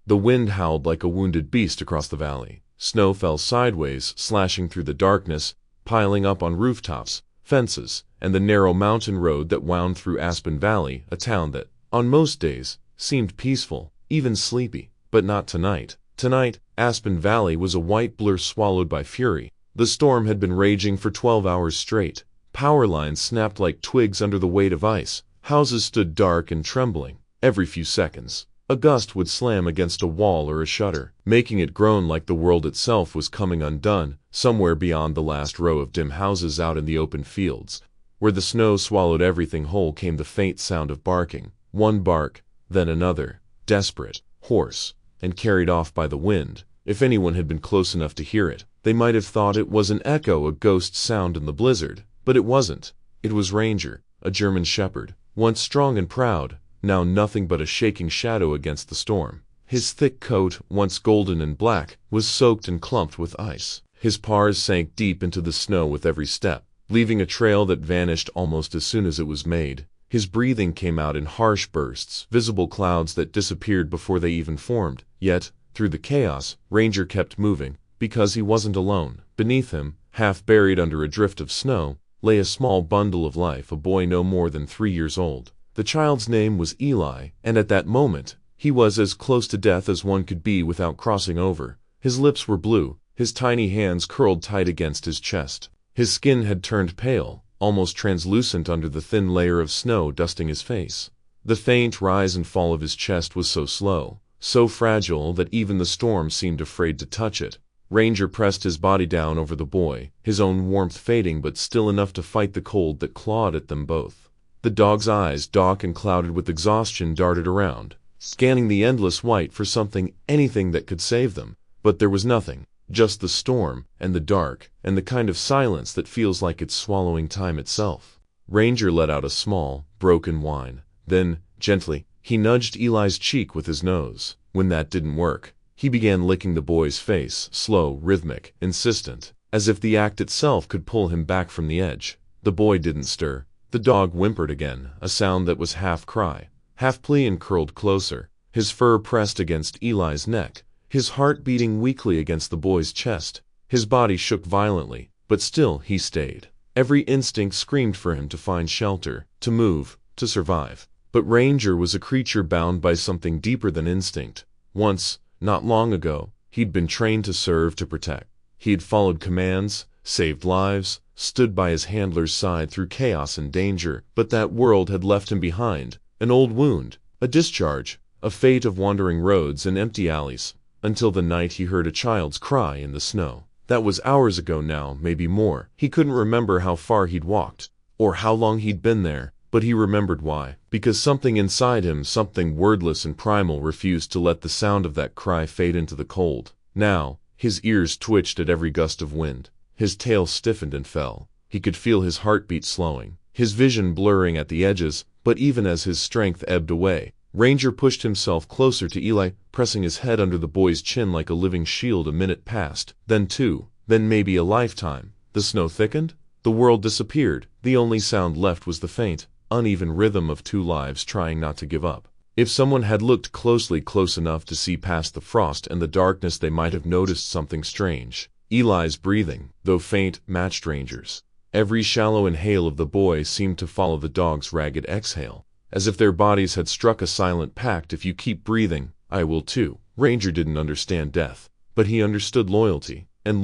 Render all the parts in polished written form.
The wind howled like a wounded beast across the valley. Snow fell sideways, slashing through the darkness, piling up on rooftops, fences, and the narrow mountain road that wound through Aspen Valley, a town that, on most days, seemed peaceful, even sleepy. But not tonight. Tonight, Aspen Valley was a white blur swallowed by fury. The storm had been raging for 12 hours straight. Power lines snapped like twigs under the weight of ice. Houses stood dark and trembling. Every few seconds, a gust would slam against a wall or a shutter, making it groan like the world itself was coming undone. Somewhere beyond the last row of dim houses out in the open fields, where the snow swallowed everything whole, came the faint sound of barking. One bark, then another, desperate, hoarse, and carried off by the wind. If anyone had been close enough to hear it, they might have thought it was an echo, a ghost sound in the blizzard. But it wasn't. It was Ranger, a German shepherd, once strong and proud, now nothing but a shaking shadow against the storm. His thick coat, once golden and black, was soaked and clumped with ice. His paws sank deep into the snow with every step, leaving a trail that vanished almost as soon as it was made. His breathing came out in harsh bursts, visible clouds that disappeared before they even formed. Yet, through the chaos, Ranger kept moving, because he wasn't alone. Beneath him, half buried under a drift of snow, lay a small bundle of life, a boy no more than 3 years old. The child's name was Eli, and at that moment, he was as close to death as one could be without crossing over. His lips were blue, his tiny hands curled tight against his chest. His skin had turned pale, almost translucent under the thin layer of snow dusting his face. The faint rise and fall of his chest was so slow, so fragile that even the storm seemed afraid to touch it. Ranger pressed his body down over the boy, his own warmth fading but still enough to fight the cold that clawed at them both. The dog's eyes, dark and clouded with exhaustion, darted around, scanning the endless white for something, anything that could save them. But there was nothing, just the storm, and the dark, and the kind of silence that feels like it's swallowing time itself. Ranger let out a small, broken whine. Then, gently, he nudged Eli's cheek with his nose. When that didn't work, he began licking the boy's face, slow, rhythmic, insistent, as if the act itself could pull him back from the edge. The boy didn't stir. The dog whimpered again, a sound that was half cry, half plea, and curled closer, his fur pressed against Eli's neck, his heart beating weakly against the boy's chest. His body shook violently, but still he stayed. Every instinct screamed for him to find shelter, to move, to survive. But Ranger was a creature bound by something deeper than instinct. Once, not long ago, he'd been trained to serve, to protect. He'd followed commands, saved lives, stood by his handler's side through chaos and danger. But that world had left him behind, an old wound, a discharge, a fate of wandering roads and empty alleys, until the night he heard a child's cry in the snow. That was hours ago now, maybe more. He couldn't remember how far he'd walked, or how long he'd been there, but he remembered why. Because something inside him, something wordless and primal, refused to let the sound of that cry fade into the cold. Now, his ears twitched at every gust of wind. His tail stiffened and fell. He could feel his heartbeat slowing, his vision blurring at the edges. But even as his strength ebbed away, Ranger pushed himself closer to Eli, pressing his head under the boy's chin like a living shield. A minute passed, then two, then maybe a lifetime. The snow thickened. The world disappeared. The only sound left was the faint, uneven rhythm of two lives trying not to give up. If someone had looked close enough to see past the frost and the darkness, they might have noticed something strange. Eli's breathing, though faint, matched Ranger's. Every shallow inhale of the boy seemed to follow the dog's ragged exhale, as if their bodies had struck a silent pact. If you keep breathing, I will too. Ranger didn't understand death, but he understood loyalty, and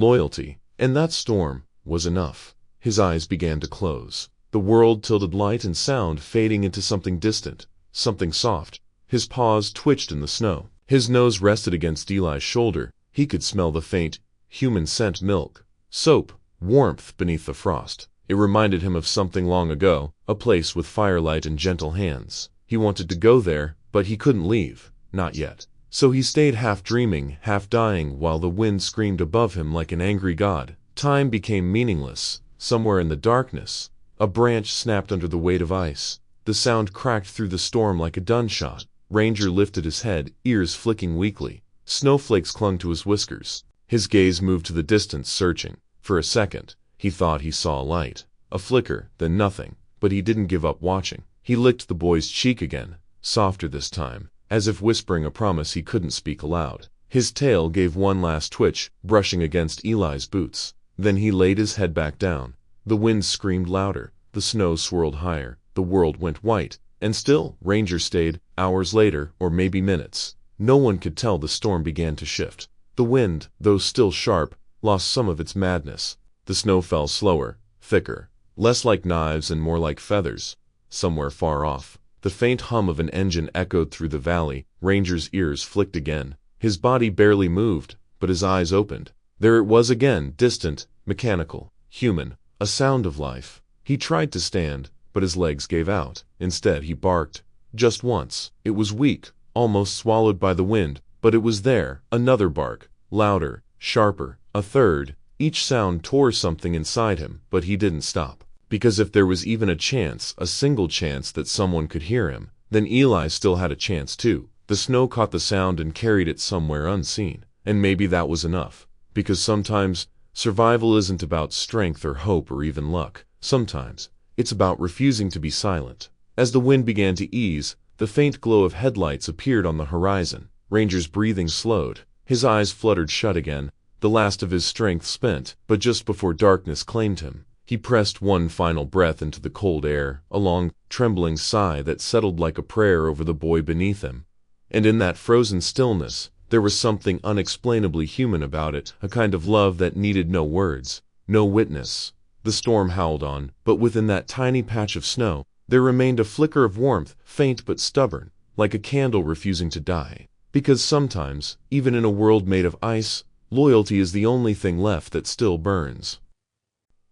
that storm was enough. His eyes began to close. The world tilted, light and sound fading into something distant, something soft. His paws twitched in the snow. His nose rested against Eli's shoulder. He could smell the faint, human scent, milk, soap, warmth beneath the frost. It reminded him of something long ago, a place with firelight and gentle hands. He wanted to go there, but he couldn't leave, not yet. So he stayed, half dreaming, half dying, while the wind screamed above him like an angry god. Time became meaningless. Somewhere in the darkness, a branch snapped under the weight of ice. The sound cracked through the storm like a gunshot. Ranger lifted his head, ears flicking weakly. Snowflakes clung to his whiskers. His gaze moved to the distance, searching. For a second, he thought he saw a light, a flicker, then nothing. But he didn't give up watching. He licked the boy's cheek again, softer this time, as if whispering a promise he couldn't speak aloud. His tail gave one last twitch, brushing against Eli's boots. Then he laid his head back down. The wind screamed louder, the snow swirled higher, the world went white. And still, Ranger stayed. Hours later, or maybe minutes, no one could tell, the storm began to shift. The wind, though still sharp, lost some of its madness. The snow fell slower, thicker, less like knives and more like feathers. Somewhere far off, the faint hum of an engine echoed through the valley. Ranger's ears flicked again. His body barely moved, but his eyes opened. There it was again, distant, mechanical, human, a sound of life. He tried to stand, but his legs gave out. Instead he barked. Just once. It was weak, almost swallowed by the wind, but it was there. Another bark, louder, sharper, a third. Each sound tore something inside him, but he didn't stop. Because if there was even a chance, a single chance that someone could hear him, then Eli still had a chance too. The snow caught the sound and carried it somewhere unseen. And maybe that was enough. Because sometimes, survival isn't about strength or hope or even luck. Sometimes, it's about refusing to be silent. As the wind began to ease, the faint glow of headlights appeared on the horizon. Ranger's breathing slowed. His eyes fluttered shut again, the last of his strength spent. But just before darkness claimed him, he pressed one final breath into the cold air, a long, trembling sigh that settled like a prayer over the boy beneath him. And in that frozen stillness, there was something unexplainably human about it, a kind of love that needed no words, no witness. The storm howled on, but within that tiny patch of snow, there remained a flicker of warmth, faint but stubborn, like a candle refusing to die. Because sometimes, even in a world made of ice, loyalty is the only thing left that still burns.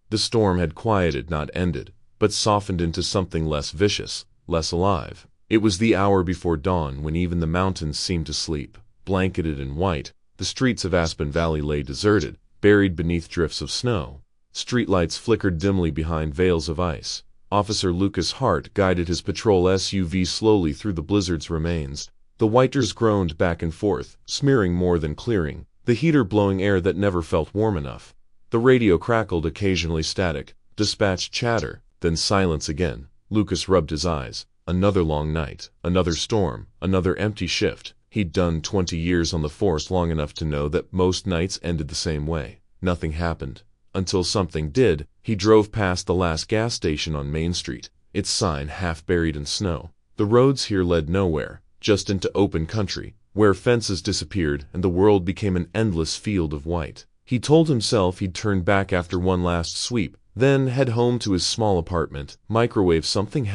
The storm had quieted, not ended, but softened into something less vicious, less alive. It was the hour before dawn when even the mountains seemed to sleep. Blanketed in white, the streets of Aspen Valley lay deserted, buried beneath drifts of snow. Streetlights flickered dimly behind veils of ice. Officer Lucas Hart guided his patrol SUV slowly through the blizzard's remains. The wipers groaned back and forth, smearing more than clearing, the heater blowing air that never felt warm enough. The radio crackled, occasionally static, dispatch chatter, then silence again. Lucas rubbed his eyes. Another long night, another storm, another empty shift. He'd done 20 years on the force, long enough to know that most nights ended the same way. Nothing happened. Until something did. He drove past the last gas station on Main Street, its sign half buried in snow. The roads here led nowhere, just into open country, where fences disappeared and the world became an endless field of white. He told himself he'd turn back after one last sweep, then head home to his small apartment, microwave something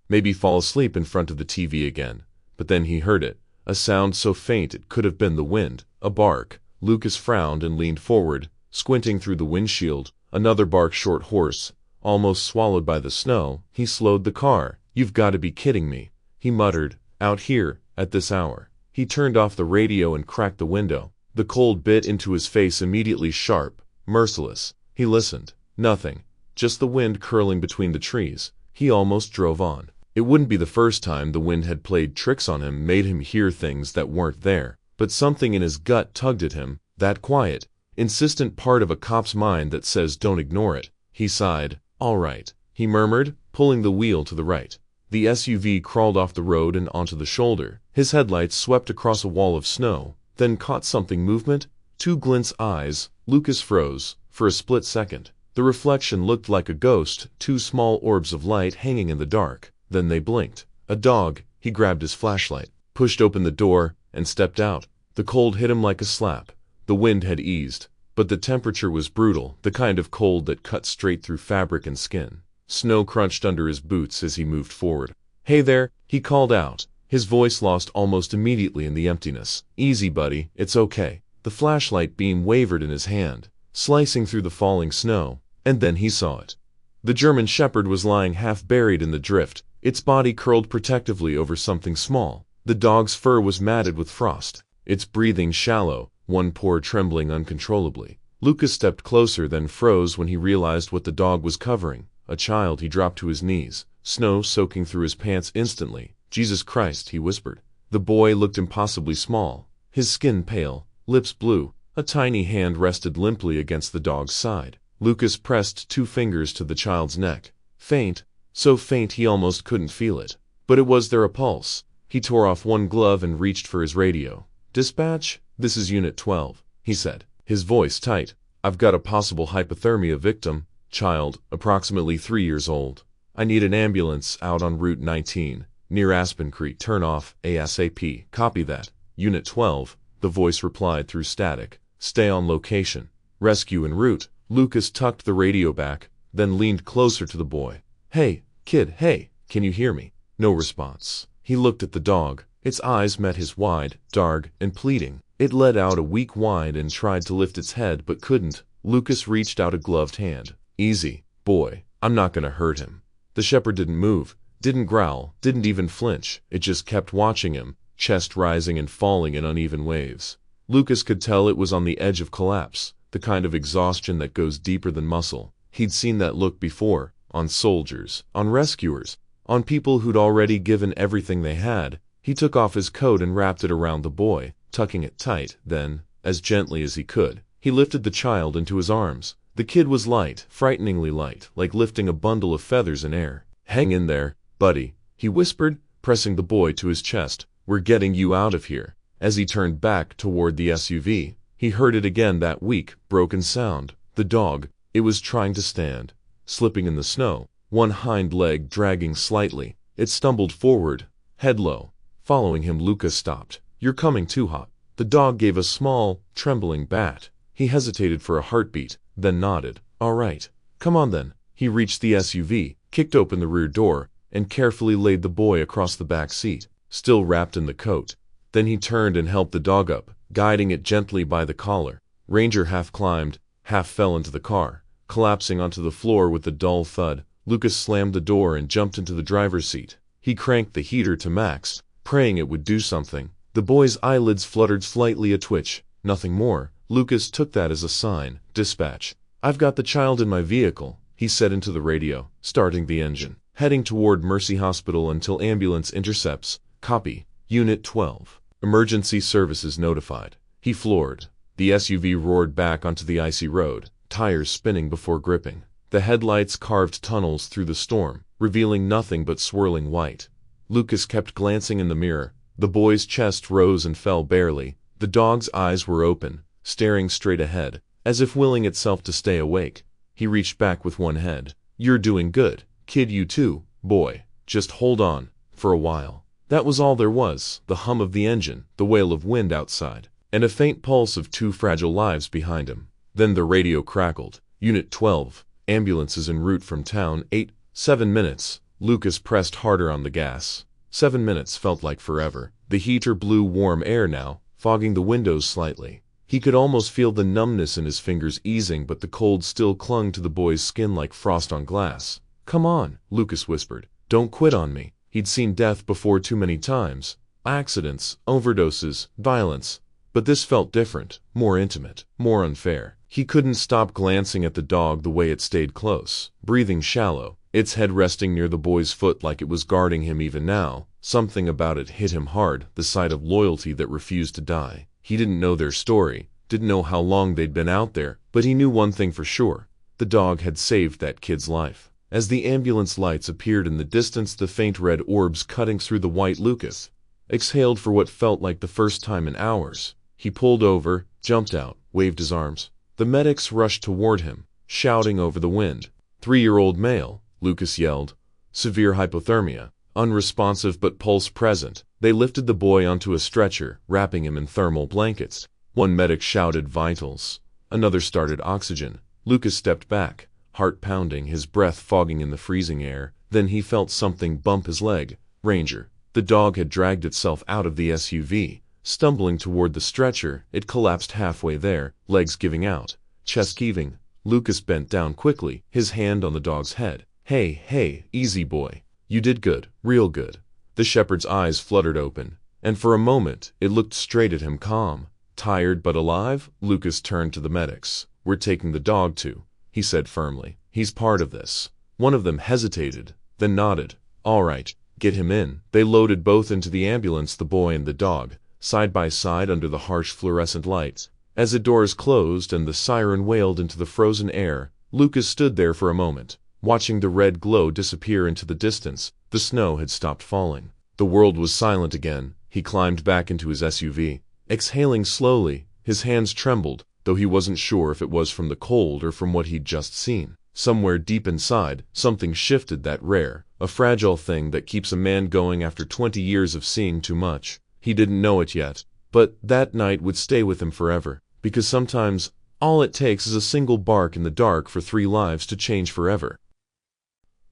maybe fall asleep in front of the TV again. But then he heard it, a sound so faint it could have been the wind, a bark. Lucas frowned and leaned forward, squinting through the windshield. Another bark, short, hoarse, almost swallowed by the snow. He slowed the car. "You've got to be kidding me," he muttered. "Out here, at this hour." He turned off the radio and cracked the window. The cold bit into his face, immediately sharp, merciless. He listened. Nothing. Just the wind curling between the trees. He almost drove on. It wouldn't be the first time the wind had played tricks on him, made him hear things that weren't there. But something in his gut tugged at him, that quiet, insistent part of a cop's mind that says don't ignore it. He sighed. "All right," he murmured, pulling the wheel to the right. The SUV crawled off the road and onto the shoulder. His headlights swept across a wall of snow, then caught something, movement. Two glints eyes. Lucas froze. For a split second, the reflection looked like a ghost, two small orbs of light hanging in the dark. Then they blinked. A dog. He grabbed his flashlight, pushed open the door, and stepped out. The cold hit him like a slap. The wind had eased, but the temperature was brutal, the kind of cold that cut straight through fabric and skin. Snow crunched under his boots as he moved forward. "Hey there," he called out, his voice lost almost immediately in the emptiness. "Easy, buddy, it's okay." The flashlight beam wavered in his hand, slicing through the falling snow, and then he saw it. The German Shepherd was lying half buried in the drift, its body curled protectively over something small. The dog's fur was matted with frost, its breathing shallow, one paw trembling uncontrollably. Lucas stepped closer, then froze when he realized what the dog was covering. A child. He dropped to his knees, snow soaking through his pants instantly. "Jesus Christ," he whispered. The boy looked impossibly small, his skin pale, lips blue. A tiny hand rested limply against the dog's side. Lucas pressed two fingers to the child's neck. Faint, so faint he almost couldn't feel it. But it was there, a pulse. He tore off one glove and reached for his radio. "Dispatch, this is Unit 12, he said, his voice tight. "I've got a possible hypothermia victim, child, approximately 3 years old. I need an ambulance out on Route 19, near Aspen Creek. Turn off ASAP. Copy that. Unit 12, the voice replied through static. Stay on location. Rescue en route." Lucas tucked the radio back, then leaned closer to the boy. "Hey, kid, hey, can you hear me?" No response. He looked at the dog. Its eyes met his wide, dark, and pleading. It let out a weak whine and tried to lift its head but couldn't. Lucas reached out a gloved hand. "Easy, boy. I'm not gonna hurt him." The shepherd didn't move, didn't growl, didn't even flinch. It just kept watching him, chest rising and falling in uneven waves. Lucas could tell it was on the edge of collapse, the kind of exhaustion that goes deeper than muscle. He'd seen that look before, on soldiers, on rescuers, on people who'd already given everything they had. He took off his coat and wrapped it around the boy, tucking it tight. Then, as gently as he could, he lifted the child into his arms. The kid was light, frighteningly light, like lifting a bundle of feathers in air. "Hang in there, buddy," he whispered, pressing the boy to his chest. "We're getting you out of here." As he turned back toward the SUV, he heard it again, that weak, broken sound. The dog, it was trying to stand, slipping in the snow, one hind leg dragging slightly. It stumbled forward, head low. Following him, Lucas stopped. "You're coming too hot." The dog gave a small, trembling bat. He hesitated for a heartbeat, then nodded. "All right. Come on then." He reached the SUV, kicked open the rear door, and carefully laid the boy across the back seat, still wrapped in the coat. Then he turned and helped the dog up, guiding it gently by the collar. Ranger half climbed, half fell into the car, collapsing onto the floor with a dull thud. Lucas slammed the door and jumped into the driver's seat. He cranked the heater to max, praying it would do something. The boy's eyelids fluttered slightly, a twitch. Nothing more. Lucas took that as a sign. "Dispatch. I've got the child in my vehicle," he said into the radio, starting the engine. "Heading toward Mercy Hospital until ambulance intercepts. Copy. Unit 12. Emergency services notified." He floored. The SUV roared back onto the icy road, tires spinning before gripping. The headlights carved tunnels through the storm, revealing nothing but swirling white. Lucas kept glancing in the mirror. The boy's chest rose and fell barely. The dog's eyes were open, staring straight ahead, as if willing itself to stay awake. He reached back with one head. "You're doing good, kid. You too, boy. Just hold on, for a while." That was all there was, the hum of the engine, the wail of wind outside, and a faint pulse of two fragile lives behind him. Then the radio crackled. "Unit 12, ambulances en route from town, 7 minutes." Lucas pressed harder on the gas. 7 minutes felt like forever. The heater blew warm air now, fogging the windows slightly. He could almost feel the numbness in his fingers easing, but the cold still clung to the boy's skin like frost on glass. "Come on," Lucas whispered. "Don't quit on me." He'd seen death before too many times. Accidents, overdoses, violence. But this felt different, more intimate, more unfair. He couldn't stop glancing at the dog the way it stayed close, breathing shallow, its head resting near the boy's foot like it was guarding him even now. Something about it hit him hard, the sight of loyalty that refused to die. He didn't know their story, didn't know how long they'd been out there, but he knew one thing for sure. The dog had saved that kid's life. As the ambulance lights appeared in the distance, the faint red orbs cutting through the white, Lucas exhaled for what felt like the first time in hours. He pulled over, jumped out, waved his arms. The medics rushed toward him, shouting over the wind. 3-year-old male, Lucas yelled. Severe hypothermia, unresponsive but pulse present. They lifted the boy onto a stretcher, wrapping him in thermal blankets. One medic shouted vitals. Another started oxygen. Lucas stepped back, heart pounding, his breath fogging in the freezing air. Then he felt something bump his leg. Ranger. The dog had dragged itself out of the SUV. Stumbling toward the stretcher, it collapsed halfway there, legs giving out, chest heaving. Lucas bent down quickly, his hand on the dog's head. Hey, easy boy. You did good, real good." The shepherd's eyes fluttered open, and for a moment it looked straight at him, calm. "Tired but alive?" Lucas turned to the medics. "We're taking the dog too," he said firmly. "He's part of this." One of them hesitated, then nodded. "All right, get him in." They loaded both into the ambulance, the boy and the dog, side by side under the harsh fluorescent lights. As the doors closed and the siren wailed into the frozen air, Lucas stood there for a moment, watching the red glow disappear into the distance. The snow had stopped falling. The world was silent again. He climbed back into his SUV, exhaling slowly. His hands trembled, though he wasn't sure if it was from the cold or from what he'd just seen. Somewhere deep inside, something shifted, that rare, a fragile thing that keeps a man going after 20 years of seeing too much. He didn't know it yet, but that night would stay with him forever, because sometimes all it takes is a single bark in the dark for 3 lives to change forever.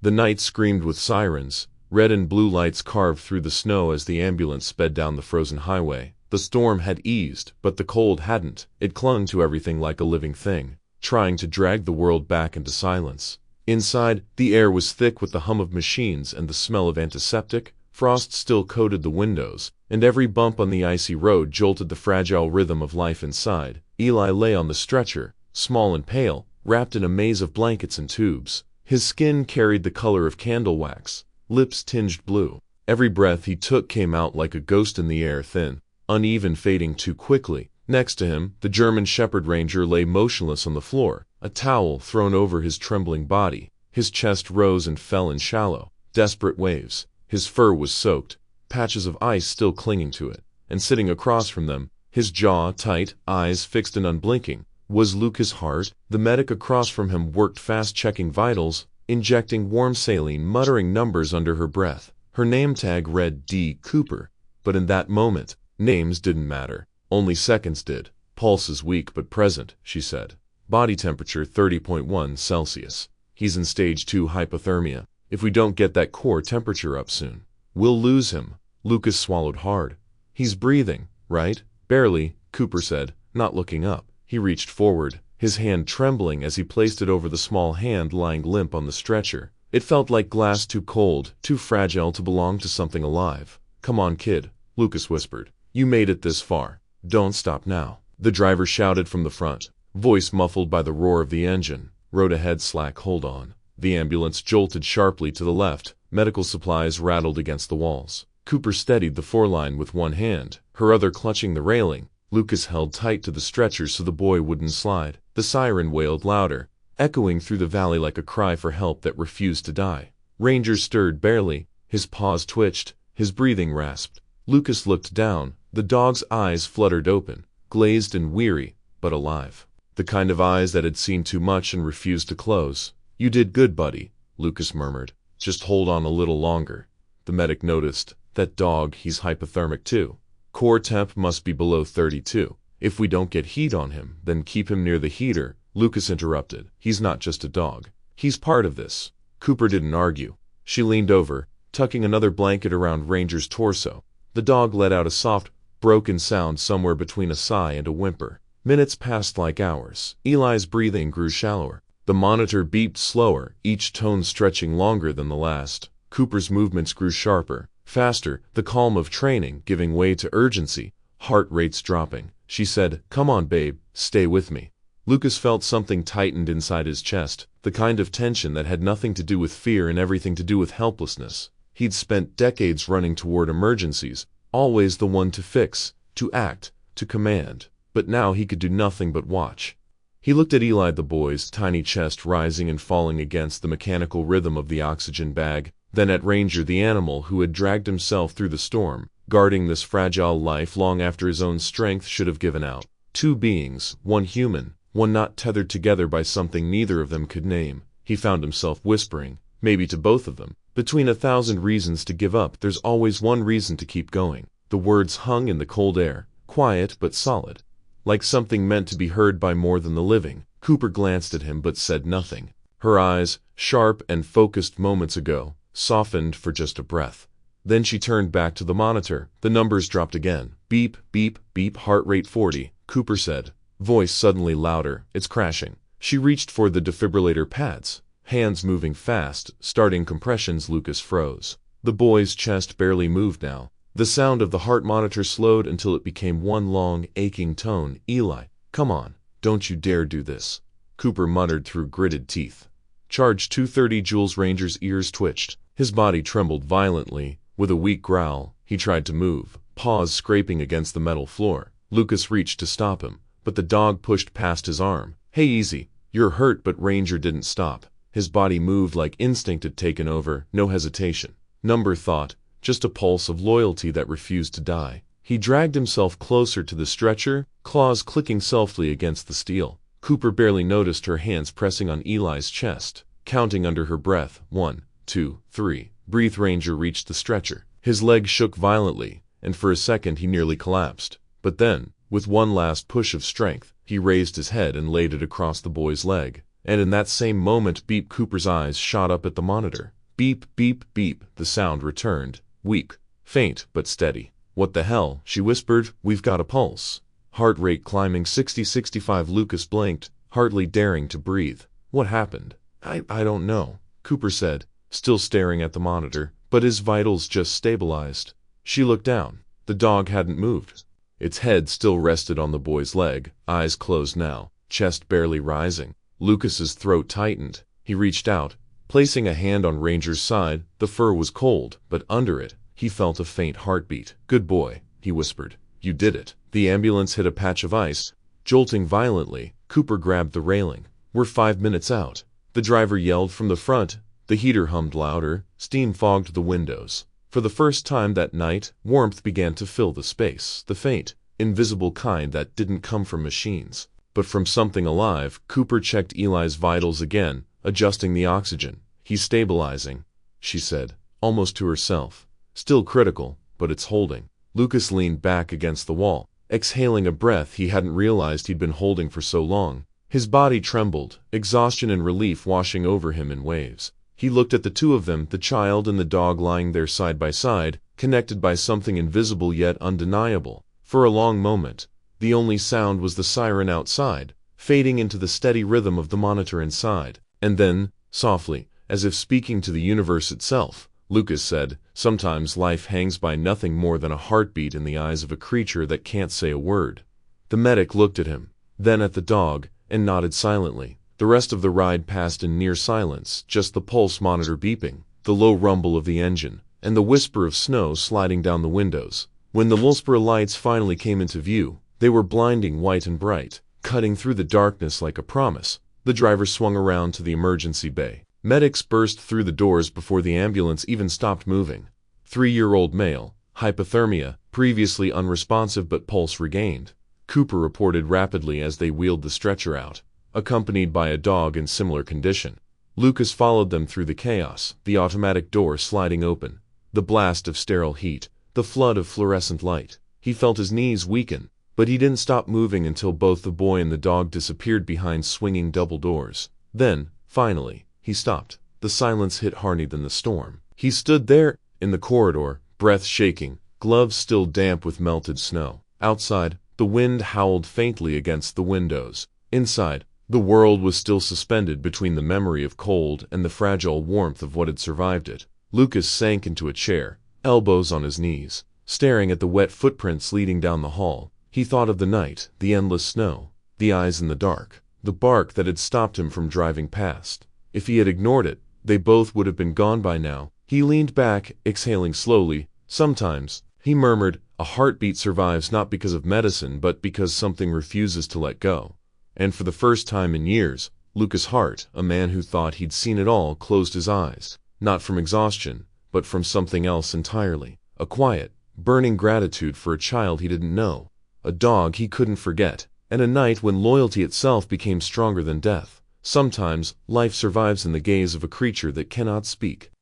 The night screamed with sirens. Red and blue lights carved through the snow as the ambulance sped down the frozen highway. The storm had eased, but the cold hadn't. It clung to everything like a living thing, trying to drag the world back into silence. Inside, the air was thick with the hum of machines and the smell of antiseptic. Frost still coated the windows, and every bump on the icy road jolted the fragile rhythm of life inside. Eli lay on the stretcher, small and pale, wrapped in a maze of blankets and tubes. His skin carried the color of candle wax, lips tinged blue. Every breath he took came out like a ghost in the air, thin, uneven, fading too quickly. Next to him, the German Shepherd Ranger lay motionless on the floor, a towel thrown over his trembling body. His chest rose and fell in shallow, desperate waves. His fur was soaked, patches of ice still clinging to it. And sitting across from them, his jaw tight, eyes fixed and unblinking, was Lucas Hart. The medic across from him worked fast, checking vitals, injecting warm saline, muttering numbers under her breath. Her name tag read D. Cooper, but in that moment, names didn't matter. Only seconds did. Pulse is weak but present, she said. Body temperature 30.1 Celsius. He's in stage 2 hypothermia. If we don't get that core temperature up soon, we'll lose him. Lucas swallowed hard. He's breathing, right? Barely, Cooper said, not looking up. He reached forward, his hand trembling as he placed it over the small hand lying limp on the stretcher. It felt like glass, too cold, too fragile to belong to something alive. Come on, kid, Lucas whispered. You made it this far. Don't stop now. The driver shouted from the front, voice muffled by the roar of the engine. Road ahead, slack, hold on. The ambulance jolted sharply to the left. Medical supplies rattled against the walls. Cooper steadied the foreline with one hand, her other clutching the railing. Lucas held tight to the stretcher so the boy wouldn't slide. The siren wailed louder, echoing through the valley like a cry for help that refused to die. Ranger stirred barely, his paws twitched, his breathing rasped. Lucas looked down. The dog's eyes fluttered open, glazed and weary, but alive. The kind of eyes that had seen too much and refused to close. You did good, buddy, Lucas murmured. Just hold on a little longer. The medic noticed. That dog, he's hypothermic too. Core temp must be below 32. If we don't get heat on him, then keep him near the heater, Lucas interrupted. He's not just a dog. He's part of this. Cooper didn't argue. She leaned over, tucking another blanket around Ranger's torso. The dog let out a soft, broken sound somewhere between a sigh and a whimper. Minutes passed like hours. Eli's breathing grew shallower. The monitor beeped slower, each tone stretching longer than the last. Cooper's movements grew sharper, faster, the calm of training giving way to urgency, heart rates dropping. She said, "Come on, babe, stay with me." Lucas felt something tightened inside his chest, the kind of tension that had nothing to do with fear and everything to do with helplessness. He'd spent decades running toward emergencies, always the one to fix, to act, to command. But now he could do nothing but watch. He looked at Eli, the boy's tiny chest rising and falling against the mechanical rhythm of the oxygen bag, then at Ranger, the animal who had dragged himself through the storm, guarding this fragile life long after his own strength should have given out. 2 beings, one human, one not tethered together by something neither of them could name. He found himself whispering, maybe to both of them, between 1,000 reasons to give up, there's always one reason to keep going. The words hung in the cold air, quiet but solid, like something meant to be heard by more than the living. Cooper glanced at him but said nothing. Her eyes, sharp and focused moments ago, softened for just a breath. Then she turned back to the monitor. The numbers dropped again. Beep, beep, beep, heart rate 40, Cooper said, voice suddenly louder. It's crashing. She reached for the defibrillator pads, hands moving fast, starting compressions. Lucas froze. The boy's chest barely moved now. The sound of the heart monitor slowed until it became one long, aching tone. Eli, come on, don't you dare do this, Cooper muttered through gritted teeth. Charge 230 joules. Ranger's ears twitched. His body trembled violently. With a weak growl, he tried to move, paws scraping against the metal floor. Lucas reached to stop him, but the dog pushed past his arm. Hey, easy, you're hurt. But Ranger didn't stop. His body moved like instinct had taken over, no hesitation. Number thought, just a pulse of loyalty that refused to die. He dragged himself closer to the stretcher, claws clicking softly against the steel. Cooper barely noticed her hands pressing on Eli's chest, counting under her breath. 1, 2, 3. Breathe. Ranger reached the stretcher. His legs shook violently, and for a second he nearly collapsed. But then, with one last push of strength, he raised his head and laid it across the boy's leg. And in that same moment, beep. Cooper's eyes shot up at the monitor. Beep, beep, beep. The sound returned. Weak, faint, but steady. What the hell? She whispered. We've got a pulse. Heart rate climbing 60-65. Lucas blinked, hardly daring to breathe. What happened? I don't know, Cooper said, still staring at the monitor, but his vitals just stabilized. She looked down. The dog hadn't moved. Its head still rested on the boy's leg, eyes closed now, chest barely rising. Lucas's throat tightened. He reached out, placing a hand on Ranger's side. The fur was cold, but under it, he felt a faint heartbeat. Good boy, he whispered. You did it. The ambulance hit a patch of ice, jolting violently. Cooper grabbed the railing. We're 5 minutes out. The driver yelled from the front. The heater hummed louder. Steam fogged the windows. For the first time that night, warmth began to fill the space, the faint, invisible kind that didn't come from machines, but from something alive. Cooper checked Eli's vitals again, adjusting the oxygen. He's stabilizing, she said, almost to herself. Still critical, but it's holding. Lucas leaned back against the wall, exhaling a breath he hadn't realized he'd been holding for so long. His body trembled, exhaustion and relief washing over him in waves. He looked at the two of them, the child and the dog lying there side by side, connected by something invisible yet undeniable. For a long moment, the only sound was the siren outside, fading into the steady rhythm of the monitor inside. And then, softly, as if speaking to the universe itself, Lucas said, sometimes life hangs by nothing more than a heartbeat in the eyes of a creature that can't say a word. The medic looked at him, then at the dog, and nodded silently. The rest of the ride passed in near silence, just the pulse monitor beeping, the low rumble of the engine, and the whisper of snow sliding down the windows. When the Wolfsburg lights finally came into view, they were blinding white and bright, cutting through the darkness like a promise. The driver swung around to the emergency bay. Medics burst through the doors before the ambulance even stopped moving. 3-year-old male, hypothermia, previously unresponsive but pulse regained, Cooper reported rapidly as they wheeled the stretcher out, accompanied by a dog in similar condition. Lucas followed them through the chaos, the automatic door sliding open, the blast of sterile heat, the flood of fluorescent light. He felt his knees weaken, but he didn't stop moving until both the boy and the dog disappeared behind swinging double doors. Then, finally, he stopped. The silence hit harder than the storm. He stood there, in the corridor, breath shaking, gloves still damp with melted snow. Outside, the wind howled faintly against the windows. Inside, the world was still suspended between the memory of cold and the fragile warmth of what had survived it. Lucas sank into a chair, elbows on his knees, staring at the wet footprints leading down the hall. He thought of the night, the endless snow, the eyes in the dark, the bark that had stopped him from driving past. If he had ignored it, they both would have been gone by now. He leaned back, exhaling slowly. Sometimes, he murmured, a heartbeat survives not because of medicine but because something refuses to let go. And for the first time in years, Lucas Hart, a man who thought he'd seen it all, closed his eyes, not from exhaustion, but from something else entirely. A quiet, burning gratitude for a child he didn't know, a dog he couldn't forget, and a night when loyalty itself became stronger than death. Sometimes, life survives in the gaze of a creature that cannot speak.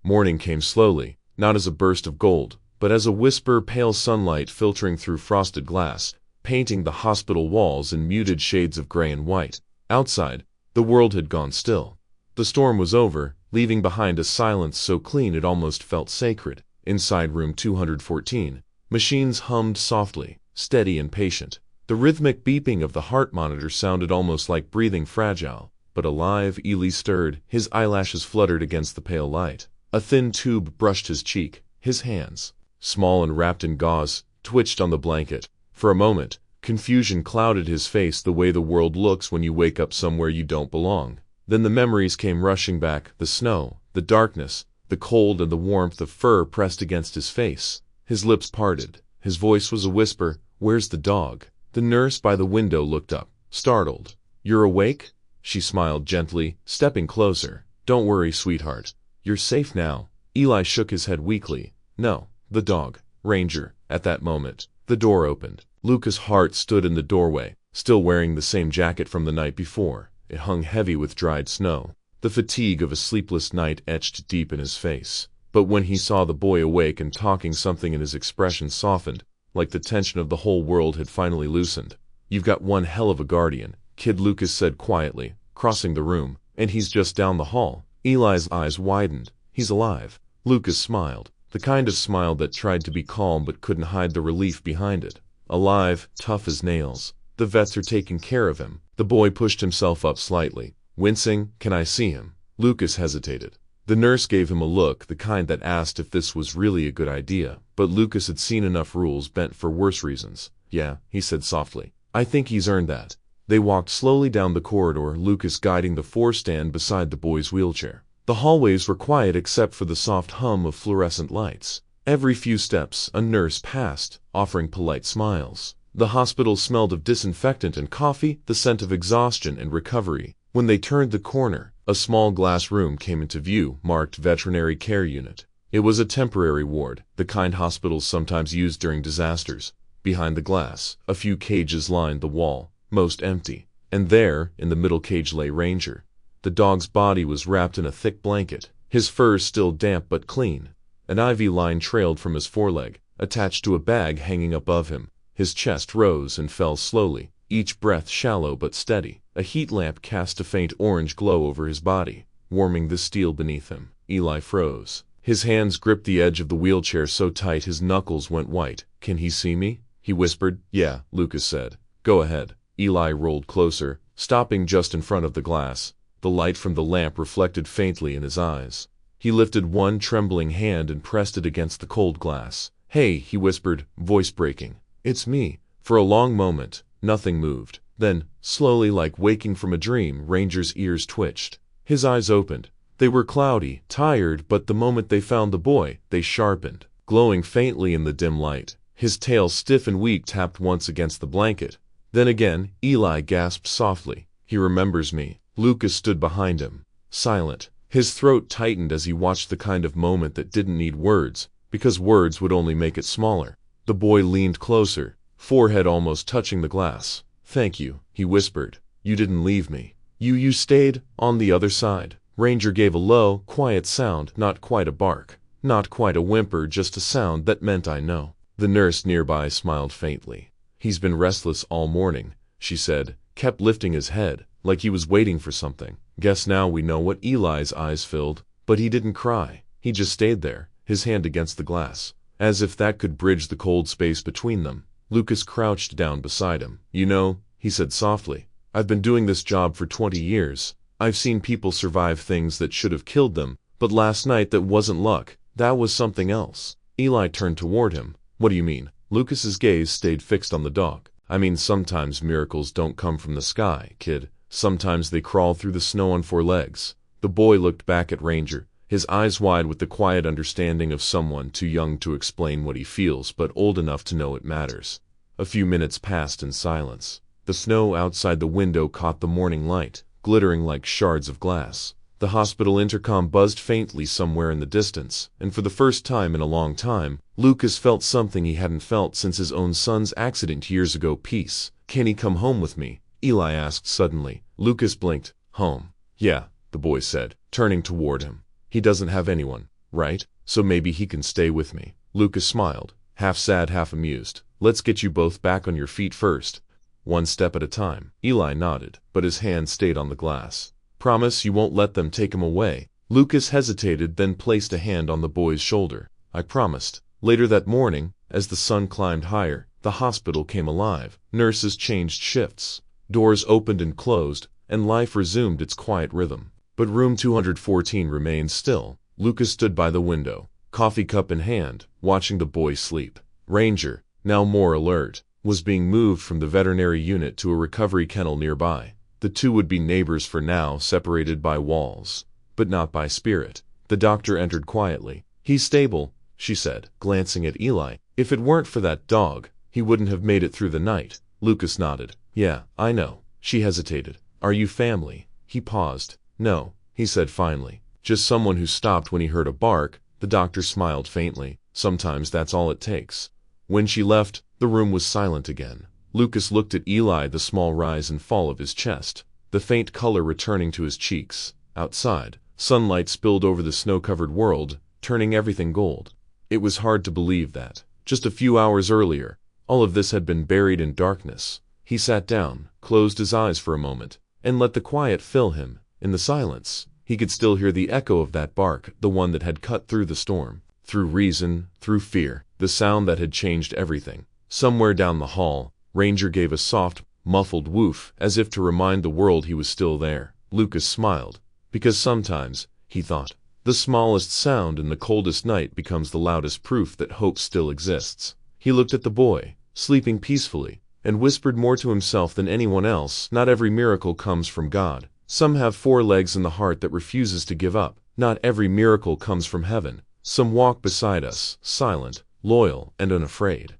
Morning came slowly, not as a burst of gold, but as a whisper, pale sunlight filtering through frosted glass, painting the hospital walls in muted shades of gray and white. Outside, the world had gone still. The storm was over, leaving behind a silence so clean it almost felt sacred. Inside room 214, machines hummed softly, steady and patient. The rhythmic beeping of the heart monitor sounded almost like breathing, fragile, but alive. Ely stirred, his eyelashes fluttered against the pale light. A thin tube brushed his cheek. His hands, small and wrapped in gauze, twitched on the blanket. For a moment, confusion clouded his face, the way the world looks when you wake up somewhere you don't belong. Then the memories came rushing back, the snow, the darkness, the cold and the warmth of fur pressed against his face. His lips parted. His voice was a whisper. Where's the dog? The nurse by the window looked up, startled. You're awake? She smiled gently, stepping closer. Don't worry, sweetheart. You're safe now. Eli shook his head weakly. No, the dog. Ranger. At that moment, the door opened. Lucas Hart stood in the doorway, still wearing the same jacket from the night before. It hung heavy with dried snow. The fatigue of a sleepless night etched deep in his face. But when he saw the boy awake and talking, something in his expression softened, like the tension of the whole world had finally loosened. "You've got one hell of a guardian," Kid Lucas said quietly, crossing the room. "And he's just down the hall." Eli's eyes widened. "He's alive." Lucas smiled, the kind of smile that tried to be calm but couldn't hide the relief behind it. "Alive, tough as nails. The vets are taking care of him." The boy pushed himself up slightly, wincing. "Can I see him?" Lucas hesitated. The nurse gave him a look, the kind that asked if this was really a good idea, but Lucas had seen enough rules bent for worse reasons. "Yeah," he said softly. "I think he's earned that." They walked slowly down the corridor, Lucas guiding the four-stand beside the boy's wheelchair. The hallways were quiet except for the soft hum of fluorescent lights. Every few steps, a nurse passed, offering polite smiles. The hospital smelled of disinfectant and coffee, the scent of exhaustion and recovery. When they turned the corner, a small glass room came into view, marked Veterinary Care Unit. It was a temporary ward, the kind hospitals sometimes used during disasters. Behind the glass, a few cages lined the wall, most empty. And there, in the middle cage, lay Ranger. The dog's body was wrapped in a thick blanket, his fur still damp but clean. An IV line trailed from his foreleg, attached to a bag hanging above him. His chest rose and fell slowly, each breath shallow but steady. A heat lamp cast a faint orange glow over his body, warming the steel beneath him. Eli froze. His hands gripped the edge of the wheelchair so tight his knuckles went white. "Can he see me?" he whispered. "Yeah," Lucas said. "Go ahead." Eli rolled closer, stopping just in front of the glass. The light from the lamp reflected faintly in his eyes. He lifted one trembling hand and pressed it against the cold glass. "Hey," he whispered, voice breaking. "It's me." For a long moment, nothing moved. Then, slowly, like waking from a dream, Ranger's ears twitched. His eyes opened. They were cloudy, tired, but the moment they found the boy, they sharpened, glowing faintly in the dim light. His tail, stiff and weak, tapped once against the blanket. Then again, Eli gasped softly. "He remembers me." Lucas stood behind him, silent. His throat tightened as he watched the kind of moment that didn't need words, because words would only make it smaller. The boy leaned closer, forehead almost touching the glass. "Thank you," he whispered. "You didn't leave me. You stayed on the other side." Ranger gave a low, quiet sound, not quite a bark, not quite a whimper, just a sound that meant "I know." The nurse nearby smiled faintly. "He's been restless all morning," she said, kept lifting his head, like he was waiting for something. "Guess now we know what." Eli's eyes filled, but he didn't cry. He just stayed there, his hand against the glass, as if that could bridge the cold space between them. Lucas crouched down beside him. "You know," he said softly, "I've been doing this job for 20 years. I've seen people survive things that should have killed them, but last night that wasn't luck. That was something else." Eli turned toward him. "What do you mean?" Lucas's gaze stayed fixed on the dog. "I mean, sometimes miracles don't come from the sky, kid. Sometimes they crawl through the snow on 4 legs. The boy looked back at Ranger, his eyes wide with the quiet understanding of someone too young to explain what he feels but old enough to know it matters. A few minutes passed in silence. The snow outside the window caught the morning light, glittering like shards of glass. The hospital intercom buzzed faintly somewhere in the distance, and for the first time in a long time, Lucas felt something he hadn't felt since his own son's accident years ago. Peace. "Can he come home with me?" Eli asked suddenly. Lucas blinked. "Home?" "Yeah," the boy said, turning toward him. "He doesn't have anyone, right? So maybe he can stay with me." Lucas smiled, half sad, half amused. "Let's get you both back on your feet first. One step at a time." Eli nodded, but his hand stayed on the glass. "Promise you won't let them take him away?" Lucas hesitated, then placed a hand on the boy's shoulder. "I promised." Later that morning, as the sun climbed higher, the hospital came alive. Nurses changed shifts. Doors opened and closed, and life resumed its quiet rhythm. But room 214 remained still. Lucas stood by the window, coffee cup in hand, watching the boy sleep. Ranger, now more alert, was being moved from the veterinary unit to a recovery kennel nearby. The two would be neighbors for now, separated by walls, but not by spirit. The doctor entered quietly. "He's stable," she said, glancing at Eli. "If it weren't for that dog, he wouldn't have made it through the night." Lucas nodded. "Yeah, I know." She hesitated. "Are you family?" He paused. "No," he said finally. "Just someone who stopped when he heard a bark, The doctor smiled faintly. Sometimes that's all it takes. When she left, the room was silent again. Lucas looked at Eli, the small rise and fall of his chest, the faint color returning to his cheeks. Outside, sunlight spilled over the snow-covered world, turning everything gold. It was hard to believe that, just a few hours earlier, all of this had been buried in darkness. He sat down, closed his eyes for a moment, and let the quiet fill him. In the silence, he could still hear the echo of that bark, the one that had cut through the storm, through reason, through fear, the sound that had changed everything. Somewhere down the hall, Ranger gave a soft, muffled woof, as if to remind the world he was still there. Lucas smiled, because sometimes, he thought, the smallest sound in the coldest night becomes the loudest proof that hope still exists. He looked at the boy, sleeping peacefully, and whispered more to himself than anyone else, not every miracle comes from God. Some have 4 legs in the heart that refuses to give up. Not every miracle comes from heaven. Some walk beside us, silent, loyal, and unafraid.